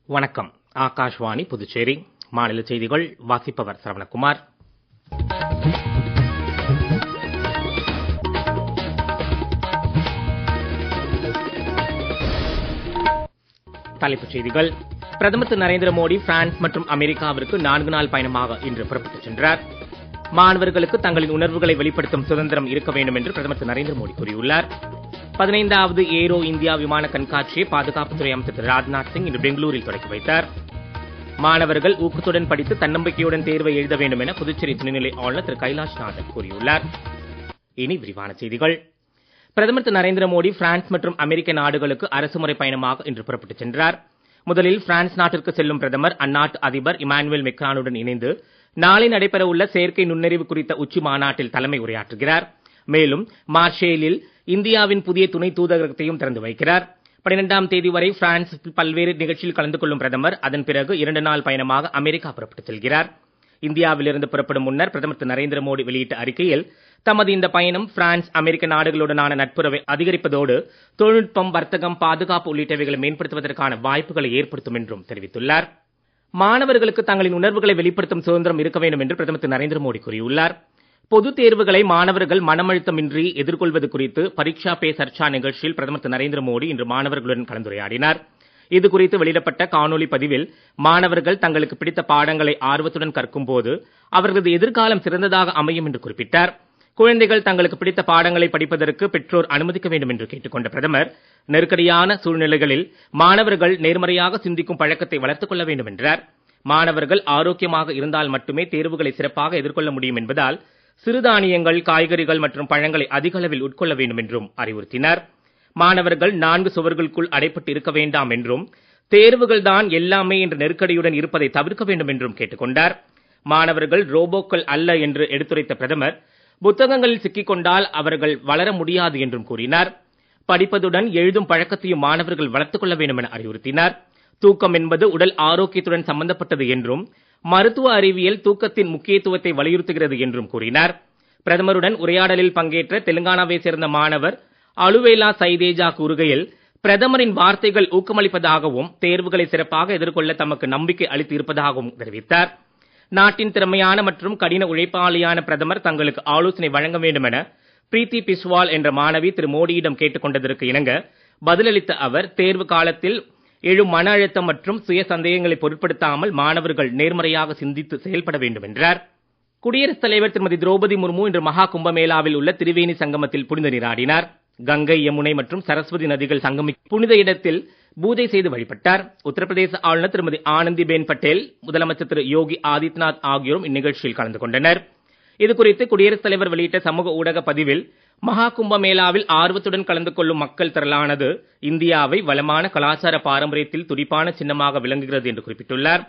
வணக்கம். ஆகாஷ்வாணி புதுச்சேரி மாநில செய்திகள் வாசிப்பவர் சரவணகுமார். தலைப்புச் செய்திகள். பிரதமர் திரு நரேந்திர மோடி பிரான்ஸ் மற்றும் அமெரிக்காவிற்கு 4 நாள் பயணமாக இன்று புறப்பட்டுச் சென்றார். மாணவர்களுக்கு தங்களின் உணர்வுகளை வெளிப்படுத்தும் சுதந்திரம் இருக்க வேண்டும் என்று பிரதமர் திரு நரேந்திர மோடி கூறியுள்ளார். 15வது ஏரோ இந்தியா விமான கண்காட்சியை பாதுகாப்புத்துறை அமைச்சர் திரு ராஜ்நாத் சிங் இன்று பெங்களூரில் தொடக்கி வைத்தார். மாணவர்கள் ஊக்கத்துடன் படித்து தன்னம்பிக்கையுடன் தேர்வை எழுத வேண்டும் என புதுச்சேரி துணைநிலை ஆளுநர் திரு கைலாஷ்நாதன் கூறியுள்ளார். இனி விரிவான செய்திகள். பிரதமர் திரு நரேந்திர மோடி பிரான்ஸ் மற்றும் அமெரிக்க நாடுகளுக்கு அரசுமுறை பயணமாக இன்று புறப்பட்டுச் சென்றார். முதலில் பிரான்ஸ் நாட்டிற்கு செல்லும் பிரதமர் அந்நாட்டு அதிபர் இமானுவேல் மெக்ரானுடன் இணைந்து நாளை நடைபெறவுள்ள செயற்கை நுண்ணறிவு குறித்த உச்சி மாநாட்டில் தலைமை உரையாற்றுகிறார். மேலும் மார்ஷேலில் இந்தியாவின் புதிய துணை தூதரகத்தையும் திறந்து வைக்கிறார். 12ஆம் தேதி வரை பிரான்ஸ் பல்வேறு நிகழ்ச்சியில் கலந்து கொள்ளும் பிரதமர் அதன் பிறகு 2 நாள் பயணமாக அமெரிக்கா புறப்பட்டுச் செல்கிறார். இந்தியாவிலிருந்து புறப்படும் முன்னர் பிரதமர் திரு நரேந்திர மோடி வெளியிட்ட அறிக்கையில் தமது இந்த பயணம் பிரான்ஸ் அமெரிக்க நாடுகளுடனான நட்புறவை அதிகரிப்பதோடு தொழில்நுட்பம், வர்த்தகம், பாதுகாப்பு உள்ளிட்டவைகளை மேம்படுத்துவதற்கான வாய்ப்புகளை ஏற்படுத்தும் என்றும் தெரிவித்துள்ளார். மாணவர்களுக்கு தங்களின் உணர்வுகளை வெளிப்படுத்தும் சுதந்திரம் இருக்க வேண்டும் என்று பிரதமர் திரு நரேந்திர மோடி கூறியுள்ளார். பொதுத் தேர்வுகளை மாணவர்கள் மனமழுத்தமின்றி எதிர்கொள்வது குறித்து பரீட்சா பே சர்ச்சா நிகழ்ச்சியில் பிரதமர் திரு நரேந்திர மோடி இன்று மாணவர்களுடன் கலந்துரையாடினார். இதுகுறித்து வெளியிடப்பட்ட காணொலி பதிவில் மாணவர்கள் தங்களுக்கு பிடித்த பாடங்களை ஆர்வத்துடன் கற்கும் போது அவர்களது எதிர்காலம் சிறந்ததாக அமையும் என்று குறிப்பிட்டார். குழந்தைகள் தங்களுக்கு பிடித்த பாடங்களை படிப்பதற்கு பெற்றோர் அனுமதிக்க வேண்டும் என்று கேட்டுக்கொண்ட பிரதமர், நெருக்கடியான சூழ்நிலைகளில் மாணவர்கள் நேர்மறையாக சிந்திக்கும் பழக்கத்தை வளர்த்துக் கொள்ள வேண்டும் என்றார். மாணவர்கள் ஆரோக்கியமாக இருந்தால் மட்டுமே தேர்வுகளை சிறப்பாக எதிர்கொள்ள முடியும் என்பதால் சிறுதானியங்கள், காய்கறிகள் மற்றும் பழங்களை அதிக அளவில் உட்கொள்ள வேண்டும் என்றும் அறிவுறுத்தினார். மாணவர்கள் 4 சுவர்களுக்குள் அடைப்பட்டு இருக்க வேண்டாம் என்றும் தேர்வுகள் தான் எல்லாமே என்ற நெருக்கடியுடன் இருப்பதை தவிர்க்க வேண்டும் என்றும் கேட்டுக்கொண்டார். மாணவர்கள் ரோபோக்கள் அல்ல என்று எடுத்துரைத்த பிரதமர், புத்தகங்களில் சிக்கிக் கொண்டால் அவர்கள் வளர முடியாது என்றும் கூறினார். படிப்பதுடன் எழுதும் பழக்கத்தையும் மாணவர்கள் வளர்த்துக் கொள்ள வேண்டும் என அறிவுறுத்தினார். தூக்கம் என்பது உடல் ஆரோக்கியத்துடன் சம்பந்தப்பட்டது என்றும் மருத்துவ அறிவியல் தூக்கத்தின் முக்கியத்துவத்தை வலியுறுத்துகிறது என்றும் கூறினார். பிரதமருடன் உரையாடலில் பங்கேற்ற தெலுங்கானாவை சேர்ந்த மாணவர் அலுவேலா சைதேஜா கூறுகையில், பிரதமரின் வார்த்தைகள் ஊக்கமளிப்பதாகவும் தேர்வுகளை சிறப்பாக எதிர்கொள்ள தமக்கு நம்பிக்கை அளித்து இருப்பதாகவும் தெரிவித்தார். நாட்டின் திறமையான மற்றும் கடின உழைப்பாளியான பிரதமர் தங்களுக்கு ஆலோசனை வழங்க வேண்டும் என பிரீத்தி பிஸ்வால் என்ற மாணவி திரு மோடியிடம் கேட்டுக் கொண்டதற்கு இணங்க பதிலளித்த அவர், தேர்வு காலத்தில் எழும் மன அழுத்தம் மற்றும் சுய சந்தேகங்களை பொருட்படுத்தாமல் மாணவர்கள் நேர்மறையாக சிந்தித்து செயல்பட வேண்டும் என்றார். குடியரசுத் தலைவர் திருமதி திரௌபதி முர்மு இன்று மகா கும்பமேளாவில் உள்ள திரிவேணி சங்கமத்தில் புனித நீராடினார். கங்கை, யமுனை மற்றும் சரஸ்வதி நதிகள் சங்கமிக்கும் புனித இடத்தில் பூஜை செய்து வழிபட்டார். உத்தரப்பிரதேச ஆளுநர் திருமதி ஆனந்திபேன் பட்டேல், முதலமைச்சர் திரு யோகி ஆதித்யநாத் ஆகியோரும் இந்நிகழ்ச்சியில் கலந்து கொண்டனர். இதுகுறித்து குடியரசுத் தலைவர் வெளியிட்ட சமூக ஊடக பதிவில், மகா கும்பமேளாவில் ஆர்வத்துடன் கலந்து கொள்ளும் மக்கள் திரளானது இந்தியாவை வளமான கலாச்சார பாரம்பரியத்தில் துடிப்பான சின்னமாக விளங்குகிறது என்று குறிப்பிட்டுள்ளார்.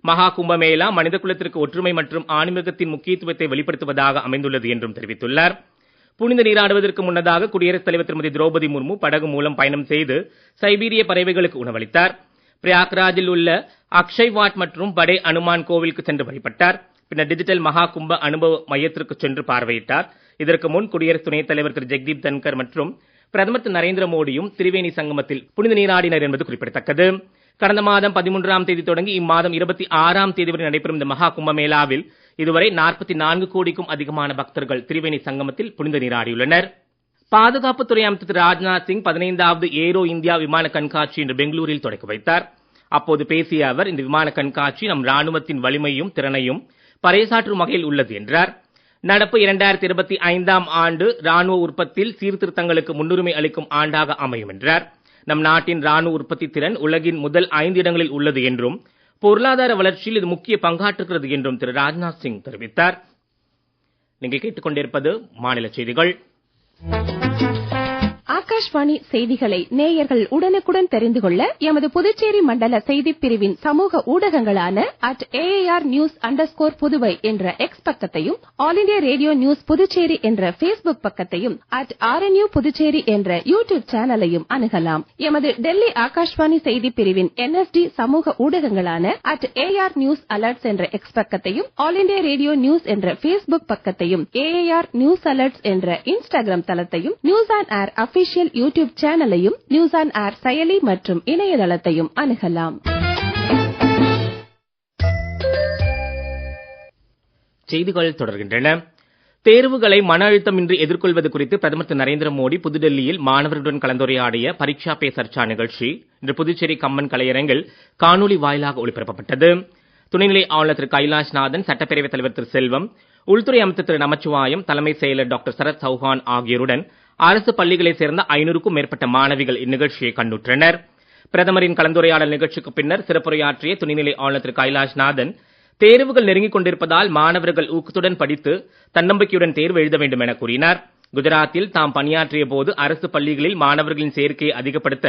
மகா கும்பமேளா மனித குலத்திற்கு ஒற்றுமை மற்றும் ஆன்மீகத்தின் முக்கியத்துவத்தை வெளிப்படுத்துவதாக அமைந்துள்ளது என்றும் தெரிவித்துள்ளார். புனித நீராடுவதற்கு முன்னதாக குடியரசுத் தலைவர் திருமதி திரௌபதி முர்மு படகு மூலம் பயணம் செய்து சைபீரிய பறவைகளுக்கு உணவளித்தார். பிரயாக்ராஜில் உள்ள அக்ஷய்வாட் மற்றும் படே அனுமான் கோவிலுக்கு சென்று வழிபட்டார். பின்னர் டிஜிட்டல் மகா கும்ப அனுபவ மையத்திற்கு சென்று பார்வையிட்டார். இதற்கு முன் குடியரசு துணைத் தலைவர் திரு ஜெக்தீப் தன்கர் மற்றும் பிரதமர் திரு நரேந்திர மோடியும் திரிவேணி சங்கமத்தில் புனித நீராடினர் என்பது குறிப்பிடத்தக்கது. கடந்த மாதம் 13ஆம் தேதி தொடங்கி இம்மாதம் 26ஆம் தேதி வரை நடைபெறும் இந்த மகா கும்பமேளாவில் இதுவரை 44 கோடிக்கும் அதிகமான பக்தர்கள் திரிவேணி சங்கமத்தில் புனித நீராடியுள்ளனர். பாதுகாப்புத்துறை அமைச்சர் திரு ராஜ்நாத் சிங் 15வது ஏரோ இந்தியா விமான கண்காட்சி இன்று பெங்களூரில் தொடக்கி வைத்தார். அப்போது பேசிய அவர், இந்த விமான கண்காட்சி நம் ராணுவத்தின் வலிமையும் திறனையும் பறைசாற்றும் வகையில் உள்ளது என்றார். நடப்பு 2025ஆம் ஆண்டு ராணுவ உற்பத்தியில் சீர்திருத்தங்களுக்கு முன்னுரிமை அளிக்கும் ஆண்டாக அமையும் என்றார். நம் நாட்டின் ராணுவ உற்பத்தி திறன் உலகின் முதல் 5 இடங்களில் உள்ளது என்றும் பொருளாதார வளர்ச்சியில் இது முக்கிய பங்காற்றுகிறது என்றும் திரு ராஜ்நாத் சிங் தெரிவித்தார். நீங்கள் கேட்டுக்கொண்டிருப்பது மாநில செய்திகள். ஆகாஷ்வாணி செய்திகளை நேயர்கள் உடனுக்குடன் தெரிந்து கொள்ள எமது புதுச்சேரி மண்டல செய்திப் பிரிவின் சமூக ஊடகங்களான @AAR_News_புதுவை என்ற எக்ஸ் பக்கத்தையும், all India radio news Puducherry என்ற Facebook பக்கத்தையும், @RNU புதுச்சேரி என்ற யூடியூப் சேனலையும் அணுகலாம். எமது டெல்லி ஆகாஷ்வாணி செய்திப் பிரிவின் NSD சமூக ஊடகங்களான @AR நியூஸ் அலர்ட்ஸ் என்ற எக்ஸ் பக்கத்தையும், ஆல் இண்டியா ரேடியோ நியூஸ் என்ற Facebook பக்கத்தையும், AAR நியூஸ் அலர்ட்ஸ் என்ற இன்ஸ்டாகிராம் தளத்தையும், news on air official YouTube சேனலையும், நியூஸ் ஆன் ஏர் செயலி மற்றும் இணையதளத்தையும் அணுகலாம். செய்திகள் தொடர்கின்றன. தேர்வுகளை மன அழுத்தமின்றி எதிர்கொள்வது குறித்து பிரதமர் திரு நரேந்திர மோடி புதுடெல்லியில் மாணவர்களுடன் கலந்துரையாடிய பரீட்சா பே சர்ச்சா நிகழ்ச்சி இன்று புதுச்சேரி கம்பன் கலையரங்கில் காணொலி வாயிலாக ஒளிபரப்பப்பட்டது. துணைநிலை ஆளுநர் திரு கைலாஷ்நாதன், சட்டப்பேரவைத் தலைவர் திரு செல்வம், உள்துறை அமைச்சர் திரு நமச்சிவாயம், தலைமைச் செயலர் டாக்டர் சரத் சௌஹான் ஆகியோருடன் அரசு பள்ளிகளைச் சேர்ந்த 500க்கும் மேற்பட்ட மாணவிகள் இந்நிகழ்ச்சியை கண்டுற்றனர். பிரதமரின் கலந்துரையாடல் நிகழ்ச்சிக்கு பின்னர் சிறப்புரையாற்றிய துணைநிலை ஆளுநர் திரு கைலாஷ்நாதன், தேர்வுகள் நெருங்கிக் கொண்டிருப்பதால் மாணவர்கள் ஊக்கத்துடன் படித்து தன்னம்பிக்கையுடன் தேர்வு எழுத வேண்டும் என கூறினார். குஜராத்தில் தாம் பணியாற்றிய போது அரசு பள்ளிகளில் மாணவர்களின் சேர்க்கையை அதிகப்படுத்த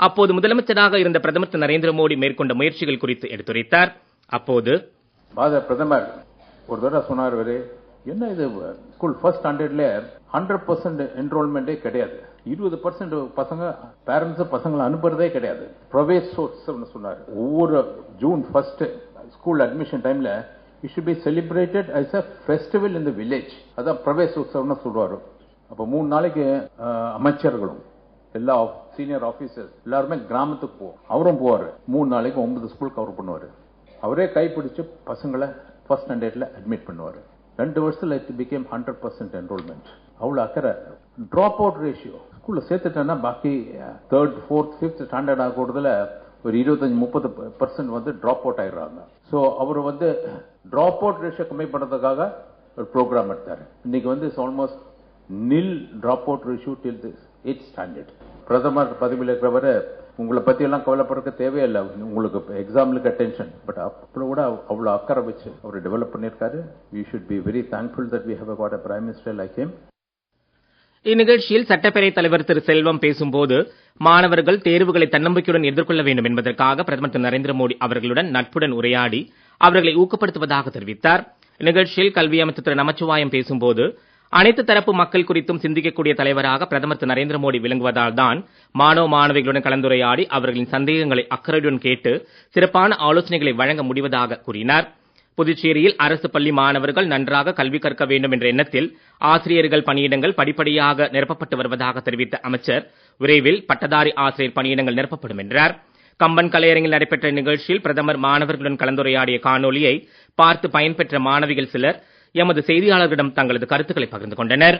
அப்போது முதலமைச்சராக இருந்த பிரதமர் திரு நரேந்திர மோடி மேற்கொண்ட முயற்சிகள் குறித்து எடுத்துரைத்தார். அப்போது பிரதமர் ஒரு தடவை சொன்னார், என்ன இது ஸ்கூல் ஃபர்ஸ்ட் ஸ்டாண்டர்ட்ல 100% என்ரோல்மெண்டே கிடையாது, 20% பசங்க பேரண்ட்ஸ் பசங்களை அனுப்புறதே கிடையாது. பிரவேஷ் சொன்னார், ஒவ்வொரு ஜூன் 1 ஸ்கூல் அட்மிஷன் டைம்ல it should be celebrated as a festival in the village. அதான் பிரவேஷ் உற்சவம்னு சொல்றாரு. அப்ப 3 நாளைக்கு அமைச்சர்களும் எல்லா சீனியர் ஆபீசர்ஸ் எல்லாருமே கிராமத்துக்கு அவரும் போவாரு. 3 நாளைக்கு 9 ஸ்கூல் கவர் பண்ணுவாரு. அவரே கைப்பிடிச்சு பசங்களை ஃபர்ஸ்ட் ஸ்டாண்டர்ட்ல அட்மிட் பண்ணுவாரு. 2 வருஷத்துல it became 100% enrollment. அவ்வளவு அக்கறை. டிராப் அவுட் ரேஷியோ ஸ்கூல்ல சேர்த்துட்டேன்னா பாக்கி 3rd, 4th, 5th ஸ்டாண்டர்ட் ஆகிறதுல ஒரு 25-30% வந்து டிராப் அவுட் ஆயிடுறாங்க. சோ அவர் வந்து டிராப் அவுட் ரேஷியோ கம்மி பண்றதுக்காக ஒரு ப்ரோக்ராம் எடுத்தாரு. இன்னைக்கு வந்து ஆல்மோஸ்ட் நில் டிராப் அவுட் ரேஷியோ டில் 8th ஸ்டாண்டர்ட். பிரதமர் பதவியில் இருக்கிறவரை உங்களை பத்தி எல்லாம் கவலைப்படுறதுக்கு தேவையில்லை, உங்களுக்கு எக்ஸாம்லுக்கு அட்டென்ஷன், பட் அப்புறம் கூட அவ்வளவு அக்கறை வச்சு அவர் டெவலப் பண்ணிருக்காரு. We should be very thankful that we have got a prime minister like him. இந்நிகழ்ச்சியில் சட்டப்பேரவைத் தலைவர் திரு செல்வம் பேசும்போது, மாணவர்கள் தேர்வுகளை தன்னம்பிக்கையுடன் எதிர்கொள்ள வேண்டும் என்பதற்காக பிரதமர் திரு நரேந்திர மோடி அவர்களுடன் நட்புடன் உரையாடி அவர்களை ஊக்கப்படுத்துவதாக தெரிவித்தார். இந்நிகழ்ச்சியில் கல்வி அமைச்சர் திரு நமச்சிவாயம் பேசும்போது, அனைத்து தரப்பு மக்கள் குறித்தும் சிந்திக்கக்கூடிய தலைவராக பிரதமர் திரு நரேந்திர மோடி விளங்குவதால் தான் மாணவ மாணவிகளுடன் கலந்துரையாடி அவர்களின் சந்தேகங்களை அக்கறையுடன் கேட்டு சிறப்பான ஆலோசனைகளை வழங்க முடிவதாக கூறினார். புதுச்சேரியில் அரசு பள்ளி மாணவர்கள் நன்றாக கல்வி கற்க வேண்டும் என்ற எண்ணத்தில் ஆசிரியர்கள் பணியிடங்கள் படிப்படியாக நிரப்பப்பட்டு வருவதாக தெரிவித்த அமைச்சர், விரைவில் பட்டதாரி ஆசிரியர் பணியிடங்கள் நிரப்பப்படும் என்றார். கம்பன் கலையரங்கில் நடைபெற்ற நிகழ்ச்சியில் பிரதமர் மாணவர்களுடன் கலந்துரையாடிய காணொலியை பார்த்து பயன்பெற்ற மாணவிகள் சிலர் எமது செய்தியாளர்களிடம் தங்களது கருத்துக்களை பகிர்ந்து கொண்டனர்.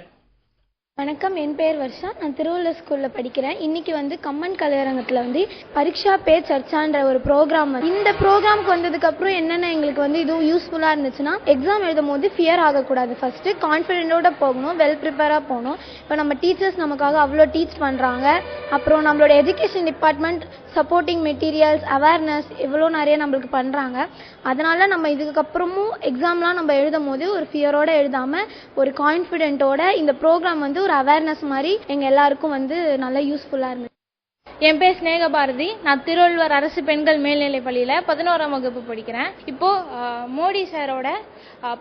வணக்கம், என் பேர் வர்ஷா. நான் திருவள்ளுவர் ஸ்கூல்ல படிக்கிறேன். இன்னைக்கு வந்து கம்மன் கலையரங்கத்துல வந்து பரீட்சா பே சர்ச்சான்ற ஒரு ப்ரோக்ராம், இந்த ப்ரோக்ராம்க்கு வந்ததுக்கு அப்புறம் என்னென்ன எங்களுக்கு வந்து இதுவும் யூஸ்ஃபுல்லா இருந்துச்சுன்னா, எக்ஸாம் எழுதும் போது ஃபியர் ஆகக்கூடாது. ஃபர்ஸ்ட் கான்ஃபிடென்ட்டோட போகணும், வெல் ப்ரிப்பேரா போகணும். இப்போ நம்ம டீச்சர்ஸ் நமக்காக அவ்வளோ டீச் பண்றாங்க. அப்புறம் நம்மளோட education department supporting materials, awareness இவ்வளோ நிறைய நம்மளுக்கு பண்றாங்க. அதனால நம்ம இதுக்கப்புறமும் எக்ஸாம்லாம் நம்ம எழுதும் போது ஒரு ஃபியரோட எழுதாம ஒரு கான்ஃபிடென்ட்டோட இந்த ப்ரோக்ராம் வந்து ஒரு அவேர்னஸ் மாதிரி எங்க எல்லாருக்கும் வந்து நல்ல யூஸ்ஃபுல்லா இருந்துச்சு. என் பேர் ஸ்னேக பாரதி. நான் திருவள்ளுவர் அரசு பெண்கள் மேல்நிலை பள்ளியில 11ஆம் வகுப்பு படிக்கிறேன். இப்போ மோடி சாரோட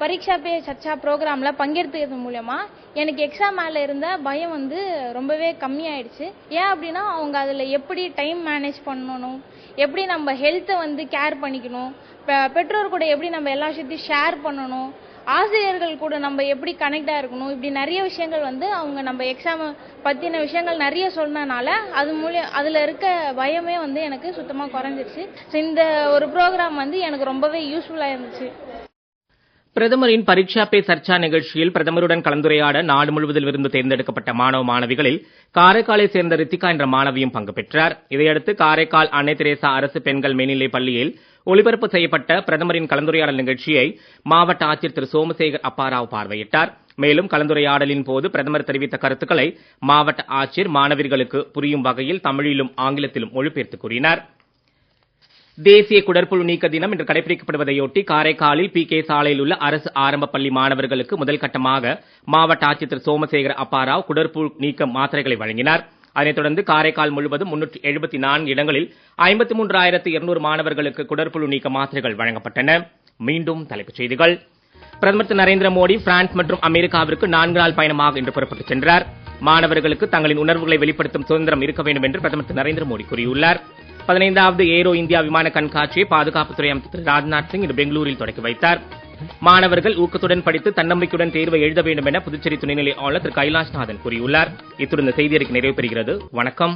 பரீட்சா பே சர்ச்சா ப்ரோக்ராம்ல பங்கெடுத்தது மூலமா எனக்கு எக்ஸாம் மேல இருந்த பயம் வந்து ரொம்பவே கம்மியாயிடுச்சு. ஏன் அப்படின்னா, அவங்க அதுல எப்படி டைம் மேனேஜ் பண்ணணும், எப்படி நம்ம ஹெல்த்தை வந்து கேர் பண்ணிக்கணும், பெற்றோர் கூட எப்படி நம்ம எல்லா விஷயத்தையும் ஷேர் பண்ணணும், ஆசிரியர்கள் கூட நம்ம எப்படி கனெக்டா இருக்கணும், இப்படி நிறைய விஷயங்கள் வந்து அவங்க நம்ம எக்ஸாம் பத்தின விஷயங்கள் நிறைய சொன்னனால அதுல இருக்க பயமே வந்து எனக்கு சுத்தமா குறைஞ்சிருச்சு. இந்த ஒரு ப்ரோக்ராம் வந்து எனக்கு ரொம்பவே யூஸ்ஃபுல்லா இருந்துச்சு. பிரதமரின் பரீட்சா பே சர்ச்சா நிகழ்ச்சியில் பிரதமருடன் கலந்துரையாட நாடு முழுவதில் இருந்து தேர்ந்தெடுக்கப்பட்ட மாணவ மாணவிகளில் காரைக்காலை சேர்ந்த ரித்திகா என்ற மாணவியும் பங்கு பெற்றார். இதையடுத்து காரைக்கால் அன்னை தெரேசா அரசு பெண்கள் மேல்நிலைப் பள்ளியில் ஒளிபரப்பு செய்யப்பட்ட பிரதமரின் கலந்துரையாடல் நிகழ்ச்சியை மாவட்ட ஆட்சியர் திரு சோமசேகர் அப்பாராவ் பார்வையிட்டார். மேலும் கலந்துரையாடலின் போது பிரதமர் தெரிவித்த கருத்துக்களை மாவட்ட ஆட்சியர் மாணவிகளுக்கு புரியும் வகையில் தமிழிலும் ஆங்கிலத்திலும் மொழிபெயர்த்து கூறினார். தேசிய குடற்புழு நீக்க தினம் இன்று கடைபிடிக்கப்படுவதையொட்டி காரைக்காலில் PK சாலையில் உள்ள அரசு ஆரம்ப பள்ளி மாணவர்களுக்கு முதல் கட்டமாக மாவட்ட ஆட்சியர் திரு சோமசேகர அப்பாராவ் குடற்புழு நீக்க மாத்திரைகளை வழங்கினார். அதனைத் தொடர்ந்து காரைக்கால் முழுவதும் 374 இடங்களில் 53,200 மாணவர்களுக்கு குடற்புழு நீக்க மாத்திரைகள் வழங்கப்பட்டன. மீண்டும் தலைப்புச் செய்திகள். பிரதமர் திரு நரேந்திர மோடி பிரான்ஸ் மற்றும் அமெரிக்காவிற்கு 4 நாள் பயணமாக இன்று புறப்பட்டுச் சென்றார். மாணவர்களுக்கு தங்களின் உணர்வுகளை வெளிப்படுத்தும் சுதந்திரம் இருக்க வேண்டும் என்று பிரதமர் திரு நரேந்திர மோடி கூறியுள்ளார். 15வது ஏரோ இந்தியா விமான கண்காட்சியை பாதுகாப்புத்துறை அமைச்சர் திரு ராஜ்நாத் சிங் இன்று பெங்களூரில் தொடக்கி வைத்தார். மாணவர்கள் ஊக்கத்துடன் படித்து தன்னம்பிக்கையுடன் தேர்வை எழுத வேண்டும் என புதுச்சேரி துணைநிலை ஆளுநர் திரு கைலாஷ்நாதன் கூறியுள்ளார். இத்துடன் இந்த செய்தி அறிக்கை நிறைவு பெறுகிறது. வணக்கம்.